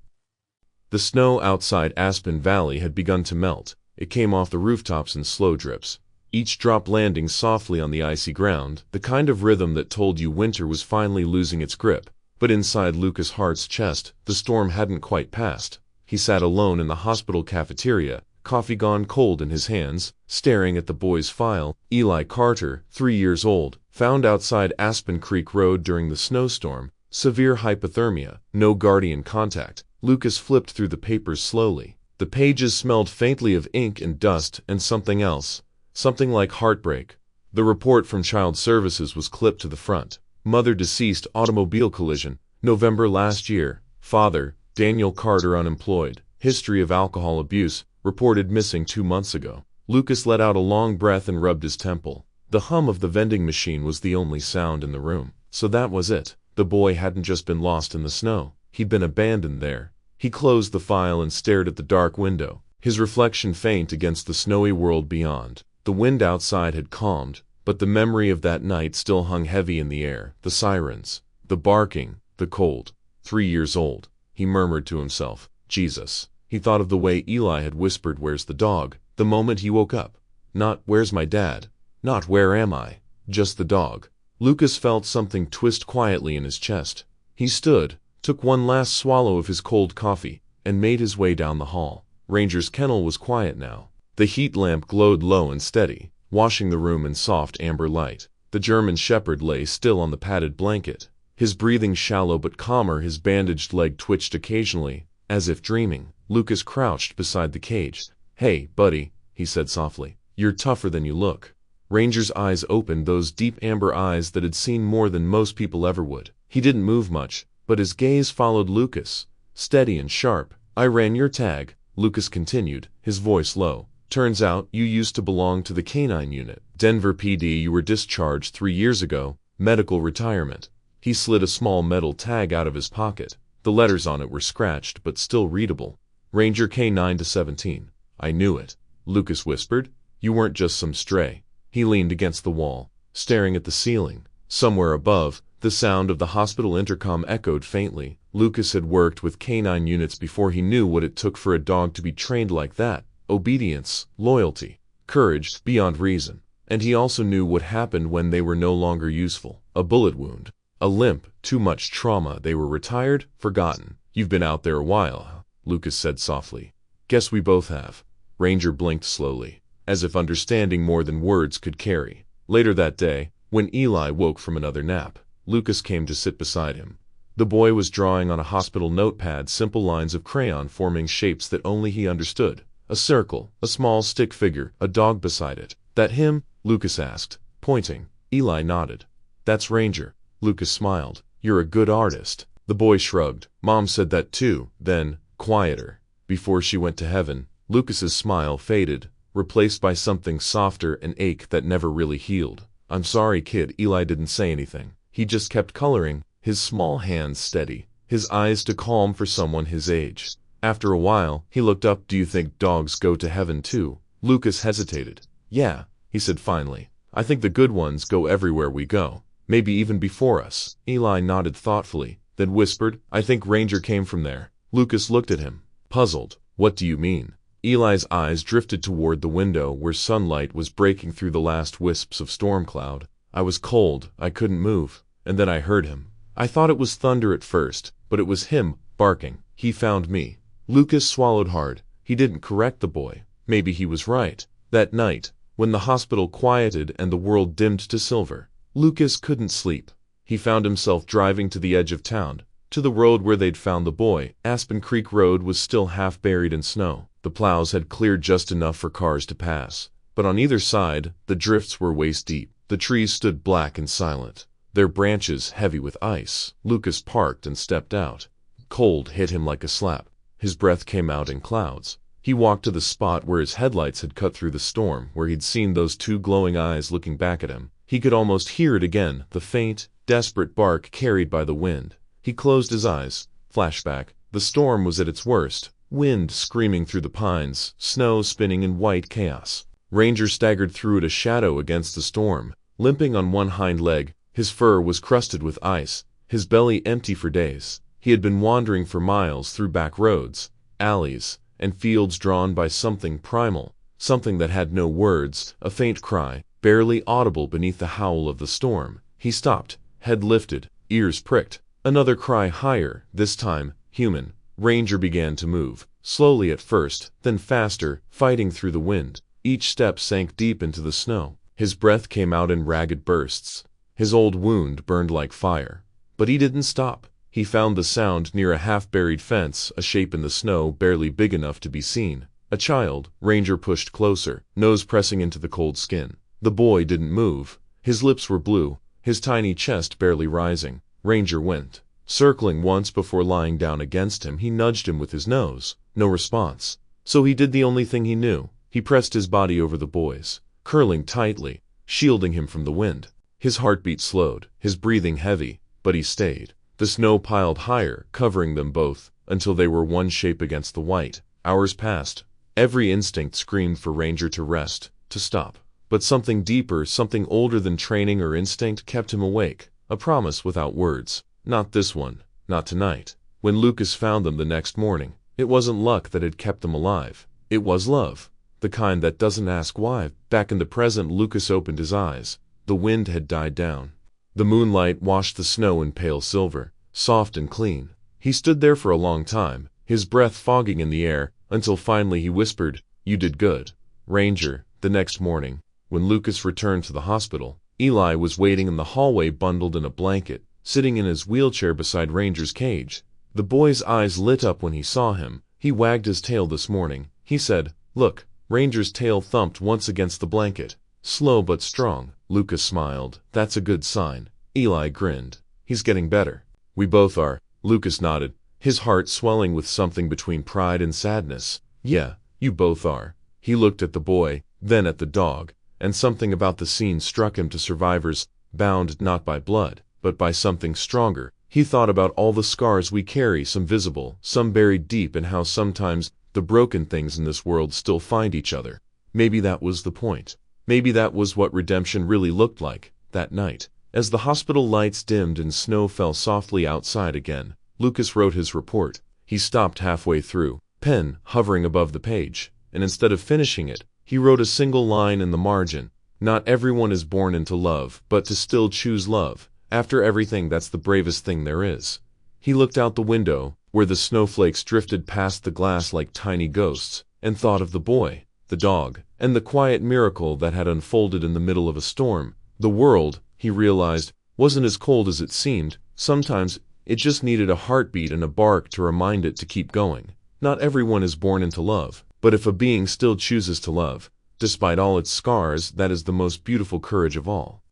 The snow outside Aspen Valley had begun to melt. It came off the rooftops in slow drips, each drop landing softly on the icy ground, the kind of rhythm that told you winter was finally losing its grip. But inside Lucas Hart's chest, the storm hadn't quite passed. He sat alone in the hospital cafeteria, coffee gone cold in his hands, staring at the boy's file. Eli Carter, 3 years old, found outside Aspen Creek Road during the snowstorm, severe hypothermia, no guardian contact. Lucas flipped through the papers slowly. The pages smelled faintly of ink and dust and something else, something like heartbreak. The report from Child Services was clipped to the front. Mother deceased automobile collision, November last year. Father, Daniel Carter unemployed. History of alcohol abuse, reported missing 2 months ago. Lucas let out a long breath and rubbed his temple. The hum of the vending machine was the only sound in the room. So that was it. The boy hadn't just been lost in the snow. He'd been abandoned there. He closed the file and stared at the dark window, his reflection faint against the snowy world beyond. The wind outside had calmed, but the memory of that night still hung heavy in the air. The sirens, the barking, the cold. 3 years old, he murmured to himself. Jesus. He thought of the way Eli had whispered, "Where's the dog?" the moment he woke up. Not, "Where's my dad?" Not, "Where am I?" Just the dog. Lucas felt something twist quietly in his chest. He stood, took one last swallow of his cold coffee, and made his way down the hall. Ranger's kennel was quiet now. The heat lamp glowed low and steady, washing the room in soft amber light. The German shepherd lay still on the padded blanket, his breathing shallow but calmer. His bandaged leg twitched occasionally, as if dreaming. Lucas crouched beside the cage. "Hey, buddy," he said softly. "You're tougher than you look." Ranger's eyes opened, those deep amber eyes that had seen more than most people ever would. He didn't move much, but his gaze followed Lucas, steady and sharp. "I ran your tag," Lucas continued, his voice low. "Turns out you used to belong to the canine unit. Denver PD. You were discharged 3 years ago, medical retirement." He slid a small metal tag out of his pocket. The letters on it were scratched but still readable. Ranger K9 to 17. "I knew it," Lucas whispered. "You weren't just some stray." He leaned against the wall, staring at the ceiling. Somewhere above, the sound of the hospital intercom echoed faintly. Lucas had worked with canine units before. He knew what it took for a dog to be trained like that. Obedience, loyalty, courage beyond reason. And he also knew what happened when they were no longer useful. A bullet wound, a limp, too much trauma. They were retired, forgotten. "You've been out there a while," Lucas said softly. "Guess we both have." Ranger blinked slowly, as if understanding more than words could carry. Later that day, when Eli woke from another nap, Lucas came to sit beside him. The boy was drawing on a hospital notepad, simple lines of crayon forming shapes that only he understood. A circle, a small stick figure, a dog beside it. "That him?" Lucas asked, pointing. Eli nodded. "That's Ranger." Lucas smiled. "You're a good artist." The boy shrugged. "Mom said that too." Then, quieter, before she went to heaven, Lucas's smile faded, replaced by something softer, an ache that never really healed. "I'm sorry, kid." Eli didn't say anything. He just kept coloring, his small hands steady, his eyes too calm for someone his age. After a while, he looked up. "Do you think dogs go to heaven too?" Lucas hesitated. "Yeah," he said finally. "I think the good ones go everywhere we go. Maybe even before us." Eli nodded thoughtfully, then whispered, "I think Ranger came from there." Lucas looked at him, puzzled. "What do you mean?" Eli's eyes drifted toward the window where sunlight was breaking through the last wisps of storm cloud. "I was cold, I couldn't move, and then I heard him. I thought it was thunder at first, but it was him, barking. He found me." Lucas swallowed hard. He didn't correct the boy. Maybe he was right. That night, when the hospital quieted and the world dimmed to silver, Lucas couldn't sleep. He found himself driving to the edge of town, to the road where they'd found the boy. Aspen Creek Road was still half buried in snow. The plows had cleared just enough for cars to pass, but on either side, the drifts were waist deep. The trees stood black and silent, their branches heavy with ice. Lucas parked and stepped out. Cold hit him like a slap. His breath came out in clouds. He walked to the spot where his headlights had cut through the storm, where he'd seen those two glowing eyes looking back at him. He could almost hear it again, the faint, desperate bark carried by the wind. He closed his eyes. Flashback. The storm was at its worst. Wind screaming through the pines, snow spinning in white chaos. Ranger staggered through it, a shadow against the storm, limping on one hind leg. His fur was crusted with ice, his belly empty for days. He had been wandering for miles through back roads, alleys, and fields drawn by something primal, something that had no words, a faint cry, barely audible beneath the howl of the storm. He stopped, head lifted, ears pricked. Another cry higher, this time human. Ranger began to move, slowly at first, then faster, fighting through the wind. Each step sank deep into the snow. His breath came out in ragged bursts. His old wound burned like fire. But he didn't stop. He found the sound near a half-buried fence, a shape in the snow barely big enough to be seen. A child. Ranger pushed closer, nose pressing into the cold skin. The boy didn't move. His lips were blue, his tiny chest barely rising. Ranger went, circling once before lying down against him. He nudged him with his nose. No response. So he did the only thing he knew. He pressed his body over the boy's, curling tightly, shielding him from the wind. His heartbeat slowed, his breathing heavy, but he stayed. The snow piled higher, covering them both, until they were one shape against the white. Hours passed. Every instinct screamed for Ranger to rest, to stop. But something deeper, something older than training or instinct, kept him awake. A promise without words. Not this one. Not tonight. When Lucas found them the next morning, it wasn't luck that had kept them alive. It was love. The kind that doesn't ask why. Back in the present, Lucas opened his eyes. The wind had died down. The moonlight washed the snow in pale silver, soft and clean. He stood there for a long time, his breath fogging in the air, until finally he whispered, "You did good, Ranger." The next morning, when Lucas returned to the hospital, Eli was waiting in the hallway bundled in a blanket, sitting in his wheelchair beside Ranger's cage. The boy's eyes lit up when he saw him. He wagged his tail this morning. He said, "Look." Ranger's tail thumped once against the blanket. Slow but strong. Lucas smiled. "That's a good sign." Eli grinned. "He's getting better." "We both are." Lucas nodded, his heart swelling with something between pride and sadness. "Yeah, you both are." He looked at the boy, then at the dog, and something about the scene struck him. To survivors, bound not by blood, but by something stronger. He thought about all the scars we carry, some visible, some buried deep, and how sometimes the broken things in this world still find each other. Maybe that was the point. Maybe that was what redemption really looked like, that night. As the hospital lights dimmed and snow fell softly outside again, Lucas wrote his report. He stopped halfway through, pen hovering above the page, and instead of finishing it, he wrote a single line in the margin. "Not everyone is born into love, but to still choose love. After everything, that's the bravest thing there is." He looked out the window, where the snowflakes drifted past the glass like tiny ghosts, and thought of the boy, the dog, and the quiet miracle that had unfolded in the middle of a storm. The world, he realized, wasn't as cold as it seemed. Sometimes it just needed a heartbeat and a bark to remind it to keep going. Not everyone is born into love, but if a being still chooses to love, despite all its scars, that is the most beautiful courage of all.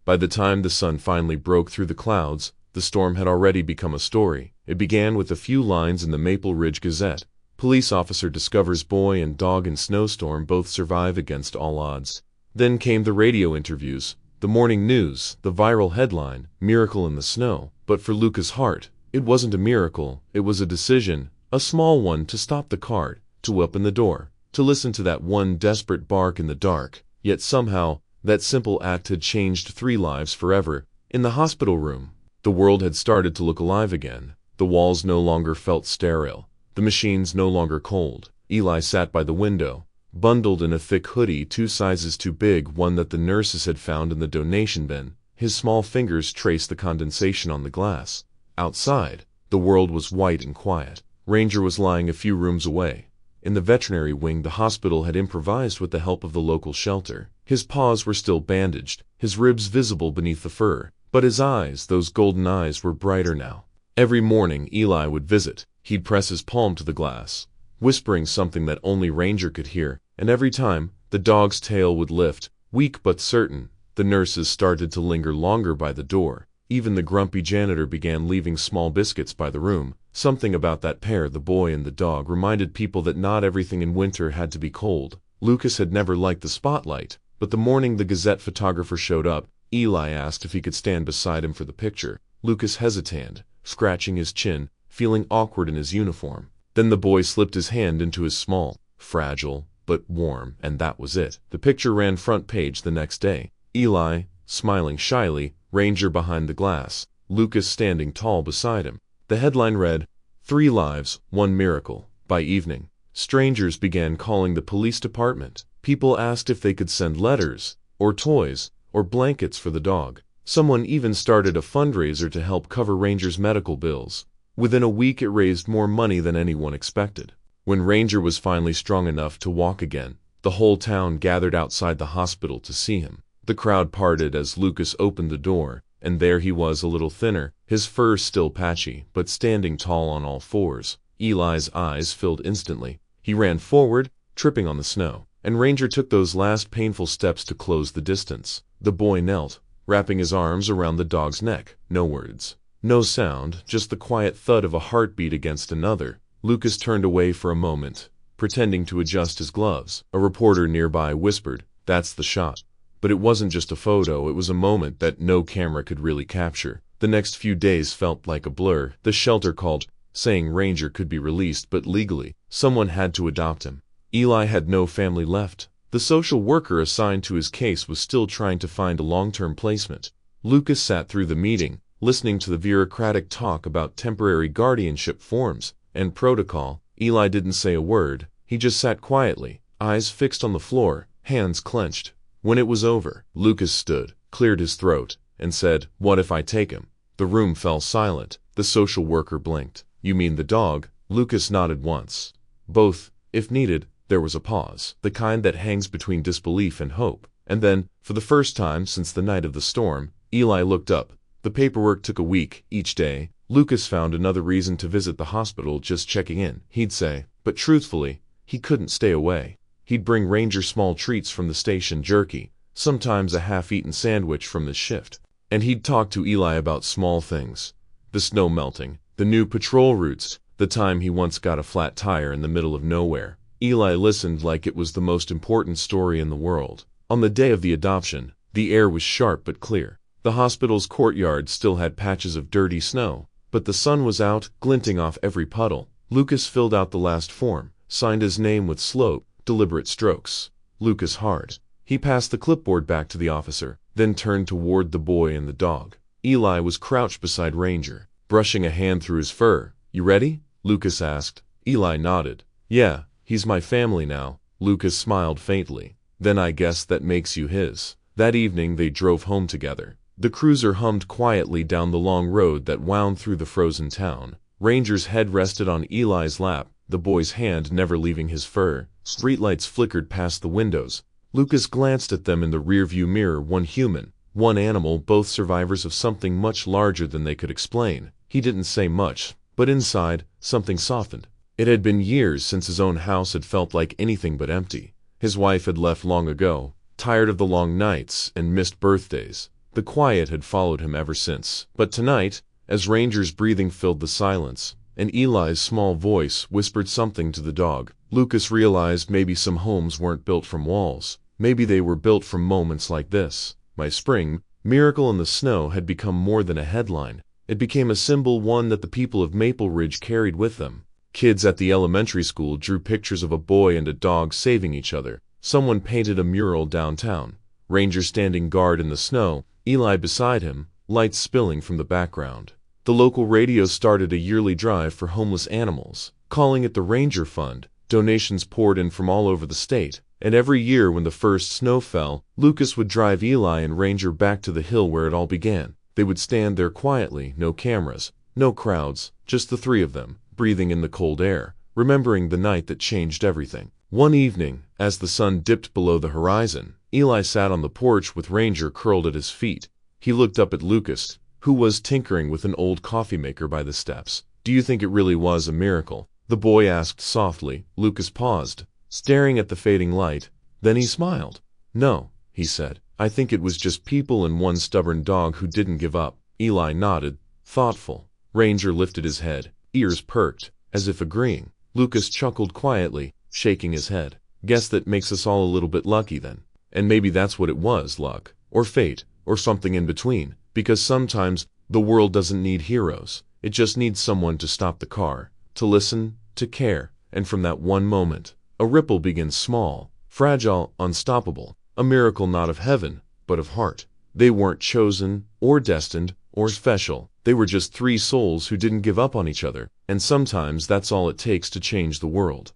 By the time the sun finally broke through the clouds, the storm had already become a story. It began with a few lines in the Maple Ridge Gazette. Police officer discovers boy and dog in snowstorm both survive against all odds. Then came the radio interviews, the morning news, the viral headline, "Miracle in the Snow." But for Lucas Hart, it wasn't a miracle, it was a decision, a small one, to stop the cart, to open the door, to listen to that one desperate bark in the dark. Yet somehow, that simple act had changed 3 lives forever. In the hospital room, the world had started to look alive again. The walls no longer felt sterile, the machines no longer cold. Eli sat by the window, bundled in a thick hoodie 2 sizes too big, one that the nurses had found in the donation bin. His small fingers traced the condensation on the glass. Outside, the world was white and quiet. Ranger was lying a few rooms away. In the veterinary wing, the hospital had improvised with the help of the local shelter. His paws were still bandaged, his ribs visible beneath the fur, but his eyes, those golden eyes, were brighter now. Every morning Eli would visit. He'd press his palm to the glass, whispering something that only Ranger could hear, and every time, the dog's tail would lift, weak but certain. The nurses started to linger longer by the door. Even the grumpy janitor began leaving small biscuits by the room. Something about that pair, the boy and the dog, reminded people that not everything in winter had to be cold. Lucas had never liked the spotlight, but the morning the Gazette photographer showed up, Eli asked if he could stand beside him for the picture. Lucas hesitated, scratching his chin, feeling awkward in his uniform. Then the boy slipped his hand into his small, fragile, but warm, and that was it. The picture ran front page the next day. Eli, smiling shyly, Ranger behind the glass, Lucas standing tall beside him. The headline read, "3 Lives, 1 Miracle." By evening, strangers began calling the police department. People asked if they could send letters, or toys, or blankets for the dog. Someone even started a fundraiser to help cover Ranger's medical bills. Within a week it raised more money than anyone expected. When Ranger was finally strong enough to walk again, the whole town gathered outside the hospital to see him. The crowd parted as Lucas opened the door, and there he was, a little thinner, his fur still patchy, but standing tall on all fours. Eli's eyes filled instantly. He ran forward, tripping on the snow, and Ranger took those last painful steps to close the distance. The boy knelt, wrapping his arms around the dog's neck. No words, no sound, just the quiet thud of a heartbeat against another. Lucas turned away for a moment, pretending to adjust his gloves. A reporter nearby whispered, "That's the shot." But it wasn't just a photo, it was a moment that no camera could really capture. The next few days felt like a blur. The shelter called, saying Ranger could be released, but legally, someone had to adopt him. Eli had no family left. The social worker assigned to his case was still trying to find a long-term placement. Lucas sat through the meeting, listening to the bureaucratic talk about temporary guardianship forms and protocol. Eli didn't say a word. He just sat quietly, eyes fixed on the floor, hands clenched. When it was over, Lucas stood, cleared his throat, and said, "What if I take him?" The room fell silent. The social worker blinked. "You mean the dog?" Lucas nodded once. "Both, if needed." There was a pause, the kind that hangs between disbelief and hope. And then, for the first time since the night of the storm, Eli looked up. The paperwork took a week. Each day, Lucas found another reason to visit the hospital, just checking in, he'd say. But truthfully, he couldn't stay away. He'd bring Ranger small treats from the station, jerky, sometimes a half-eaten sandwich from the shift. And he'd talk to Eli about small things. The snow melting, the new patrol routes, the time he once got a flat tire in the middle of nowhere. Eli listened like it was the most important story in the world. On the day of the adoption, the air was sharp but clear. The hospital's courtyard still had patches of dirty snow, but the sun was out, glinting off every puddle. Lucas filled out the last form, signed his name with slow, deliberate strokes. Lucas Hart. He passed the clipboard back to the officer, then turned toward the boy and the dog. Eli was crouched beside Ranger, brushing a hand through his fur. "You ready?" Lucas asked. Eli nodded. "Yeah, he's my family now." Lucas smiled faintly. "Then I guess that makes you his." That evening they drove home together. The cruiser hummed quietly down the long road that wound through the frozen town. Ranger's head rested on Eli's lap, the boy's hand never leaving his fur. Streetlights flickered past the windows. Lucas glanced at them in the rearview mirror, one human, one animal, both survivors of something much larger than they could explain. He didn't say much, but inside, something softened. It had been years since his own house had felt like anything but empty. His wife had left long ago, tired of the long nights and missed birthdays. The quiet had followed him ever since. But tonight, as Ranger's breathing filled the silence, and Eli's small voice whispered something to the dog, Lucas realized maybe some homes weren't built from walls. Maybe they were built from moments like this. My spring, miracle in the snow had become more than a headline. It became a symbol, one that the people of Maple Ridge carried with them. Kids at the elementary school drew pictures of a boy and a dog saving each other. Someone painted a mural downtown. Ranger standing guard in the snow, Eli beside him, lights spilling from the background. The local radio started a yearly drive for homeless animals, calling it the Ranger Fund, Donations poured in from all over the state, and every year when the first snow fell, Lucas would drive Eli and Ranger back to the hill where it all began. They would stand there quietly, no cameras, no crowds, just the three of them, breathing in the cold air, remembering the night that changed everything. One evening, as the sun dipped below the horizon, Eli sat on the porch with Ranger curled at his feet. He looked up at Lucas, who was tinkering with an old coffee maker by the steps. "Do you think it really was a miracle?" the boy asked softly. Lucas paused, staring at the fading light. Then he smiled. "No," he said. "I think it was just people and one stubborn dog who didn't give up." Eli nodded, thoughtful. Ranger lifted his head, ears perked, as if agreeing. Lucas chuckled quietly, shaking his head. "Guess that makes us all a little bit lucky then." And maybe that's what it was, luck, or fate, or something in between, because sometimes the world doesn't need heroes. It just needs someone to stop the car, to listen, to care, and from that one moment, a ripple begins small, fragile, unstoppable, a miracle not of heaven, but of heart. They weren't chosen, or destined, or special. They were just three souls who didn't give up on each other, and sometimes that's all it takes to change the world.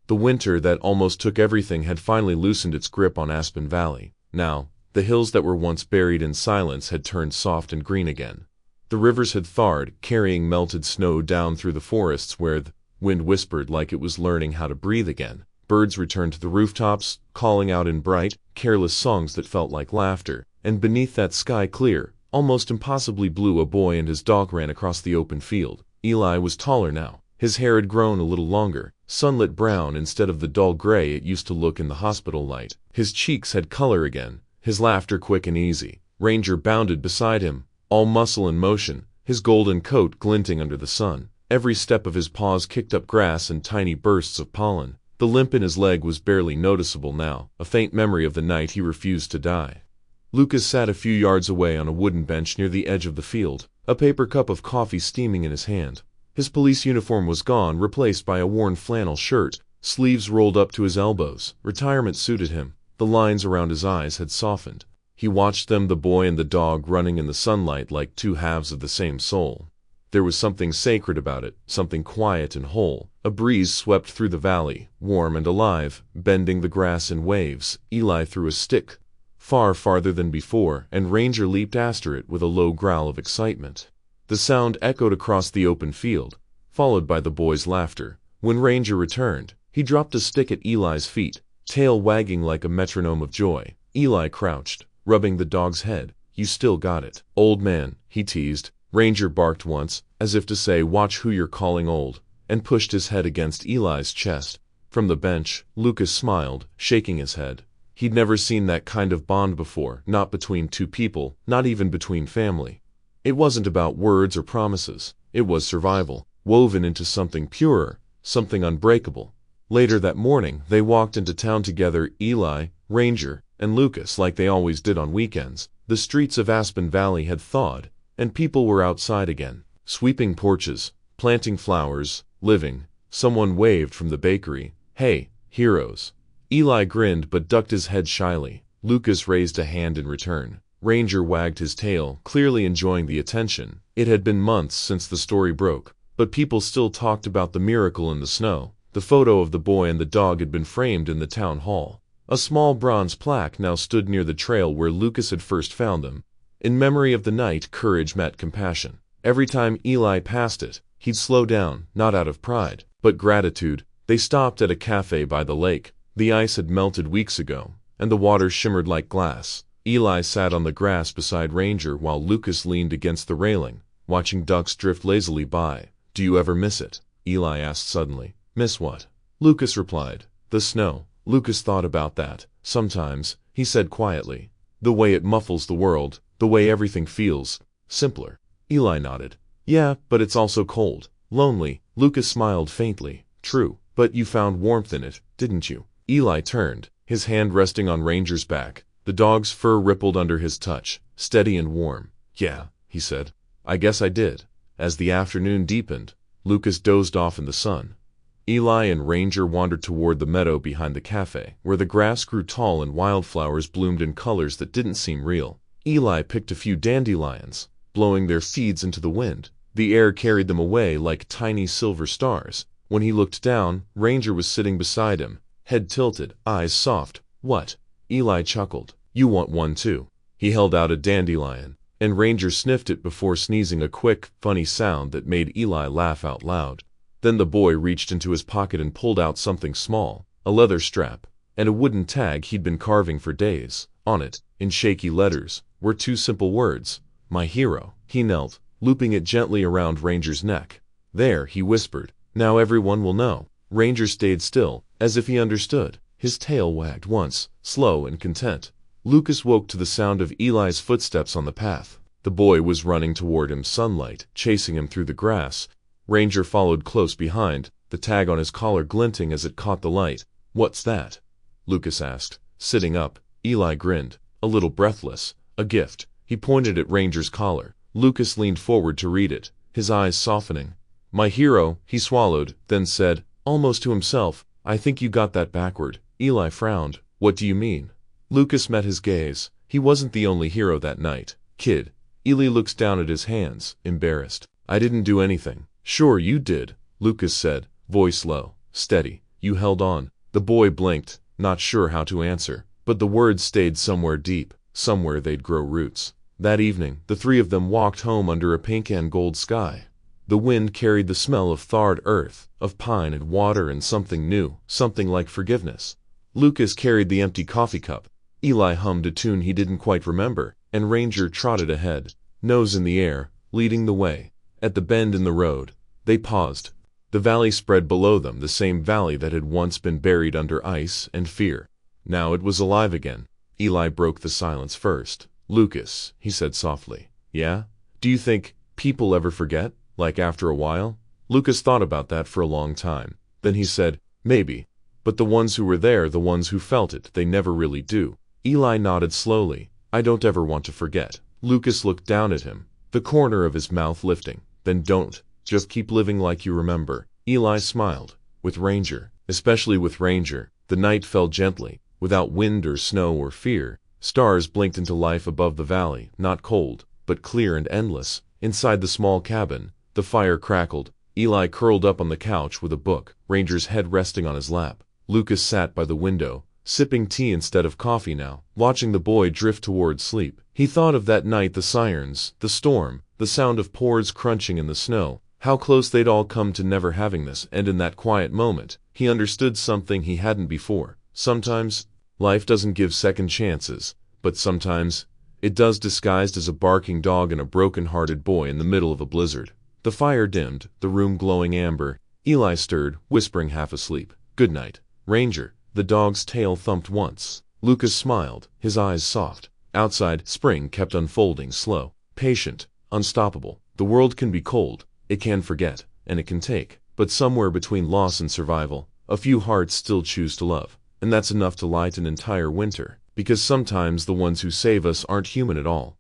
The winter that almost took everything had finally loosened its grip on Aspen Valley. Now, the hills that were once buried in silence had turned soft and green again. The rivers had thawed, carrying melted snow down through the forests where the wind whispered like it was learning how to breathe again. Birds returned to the rooftops, calling out in bright, careless songs that felt like laughter, and beneath that sky clear, almost impossibly blue, a boy and his dog ran across the open field. Eli was taller now. His hair had grown a little longer, sunlit brown instead of the dull gray it used to look in the hospital light. His cheeks had color again, his laughter quick and easy. Ranger bounded beside him, all muscle and motion, his golden coat glinting under the sun. Every step of his paws kicked up grass and tiny bursts of pollen. The limp in his leg was barely noticeable now, a faint memory of the night he refused to die. Lucas sat a few yards away on a wooden bench near the edge of the field, a paper cup of coffee steaming in his hand. His police uniform was gone, replaced by a worn flannel shirt, sleeves rolled up to his elbows. Retirement suited him. The lines around his eyes had softened. He watched them, the boy and the dog, running in the sunlight like two halves of the same soul. There was something sacred about it, something quiet and whole. A breeze swept through the valley, warm and alive, bending the grass in waves. Eli threw a stick, farther than before, and Ranger leaped after it with a low growl of excitement. The sound echoed across the open field, followed by the boy's laughter. When Ranger returned, he dropped a stick at Eli's feet, tail wagging like a metronome of joy. Eli crouched, rubbing the dog's head. "You still got it, old man," he teased. Ranger barked once, as if to say, "Watch who you're calling old," and pushed his head against Eli's chest. From the bench, Lucas smiled, shaking his head. He'd never seen that kind of bond before, not between two people, not even between family. It wasn't about words or promises. It was survival, woven into something purer, something unbreakable. Later that morning, they walked into town together, Eli, Ranger, and Lucas, like they always did on weekends. The streets of Aspen Valley had thawed, and people were outside again, sweeping porches, planting flowers, living. Someone waved from the bakery. "Hey, heroes." Eli grinned but ducked his head shyly. Lucas raised a hand in return. Ranger wagged his tail, clearly enjoying the attention. It had been months since the story broke, but people still talked about the miracle in the snow. The photo of the boy and the dog had been framed in the town hall. A small bronze plaque now stood near the trail where Lucas had first found them. In memory of the night courage met compassion. Every time Eli passed it, he'd slow down, not out of pride, but gratitude. They stopped at a cafe by the lake. The ice had melted weeks ago, and the water shimmered like glass. Eli sat on the grass beside Ranger while Lucas leaned against the railing, watching ducks drift lazily by. "Do you ever miss it?" Eli asked suddenly. "Miss what?" Lucas replied. "The snow." Lucas thought about that. "Sometimes," he said quietly. "The way it muffles the world, the way everything feels simpler." Eli nodded. "Yeah, but it's also cold. Lonely." Lucas smiled faintly. "True. But you found warmth in it, didn't you?" Eli turned, his hand resting on Ranger's back. The dog's fur rippled under his touch, steady and warm. "Yeah," he said. "I guess I did." As the afternoon deepened, Lucas dozed off in the sun. Eli and Ranger wandered toward the meadow behind the cafe, where the grass grew tall and wildflowers bloomed in colors that didn't seem real. Eli picked a few dandelions, blowing their seeds into the wind. The air carried them away like tiny silver stars. When he looked down, Ranger was sitting beside him, head tilted, eyes soft. "What?" Eli chuckled. "You want one too?" He held out a dandelion, and Ranger sniffed it before sneezing a quick, funny sound that made Eli laugh out loud. Then the boy reached into his pocket and pulled out something small, a leather strap, and a wooden tag he'd been carving for days. On it, in shaky letters, were two simple words, "My hero." He knelt, looping it gently around Ranger's neck. "There," he whispered. "Now everyone will know." Ranger stayed still, as if he understood. His tail wagged once, slow and content. Lucas woke to the sound of Eli's footsteps on the path. The boy was running toward him, sunlight chasing him through the grass. Ranger followed close behind, the tag on his collar glinting as it caught the light. "What's that?" Lucas asked. Sitting up, Eli grinned, a little breathless. "A gift." He pointed at Ranger's collar. Lucas leaned forward to read it, his eyes softening. "My hero," he swallowed, then said, almost to himself, "I think you got that backward." Eli frowned. "What do you mean?" Lucas met his gaze. He wasn't the only hero that night. "Kid." Eli looks down at his hands, embarrassed. "I didn't do anything." "Sure you did," Lucas said, voice low, steady. "You held on." The boy blinked, not sure how to answer, but the words stayed somewhere deep, somewhere they'd grow roots. That evening, the three of them walked home under a pink and gold sky. The wind carried the smell of thawed earth, of pine and water and something new, something like forgiveness. Lucas carried the empty coffee cup. Eli hummed a tune he didn't quite remember, and Ranger trotted ahead, nose in the air, leading the way. At the bend in the road, they paused. The valley spread below them, the same valley that had once been buried under ice and fear. Now it was alive again. Eli broke the silence first. "Lucas," he said softly. "Yeah? Do you think people ever forget? Like after a while?" Lucas thought about that for a long time. Then he said, "Maybe. But the ones who were there, the ones who felt it, they never really do." Eli nodded slowly. "I don't ever want to forget." Lucas looked down at him, the corner of his mouth lifting. "Then don't. Just keep living like you remember." Eli smiled. With Ranger, especially with Ranger, the night fell gently, without wind or snow or fear. Stars blinked into life above the valley, not cold, but clear and endless. Inside the small cabin, the fire crackled. Eli curled up on the couch with a book, Ranger's head resting on his lap. Lucas sat by the window, sipping tea instead of coffee now, watching the boy drift toward sleep. He thought of that night, the sirens, the storm, the sound of pours crunching in the snow, how close they'd all come to never having this, and in that quiet moment, he understood something he hadn't before. Sometimes, life doesn't give second chances, but sometimes, it does, disguised as a barking dog and a broken-hearted boy in the middle of a blizzard. The fire dimmed, the room glowing amber. Eli stirred, whispering half asleep, "Good night, Ranger." The dog's tail thumped once. Lucas smiled, his eyes soft. Outside, spring kept unfolding, slow, patient, unstoppable. The world can be cold, it can forget, and it can take. But somewhere between loss and survival, a few hearts still choose to love. And that's enough to light an entire winter. Because sometimes the ones who save us aren't human at all.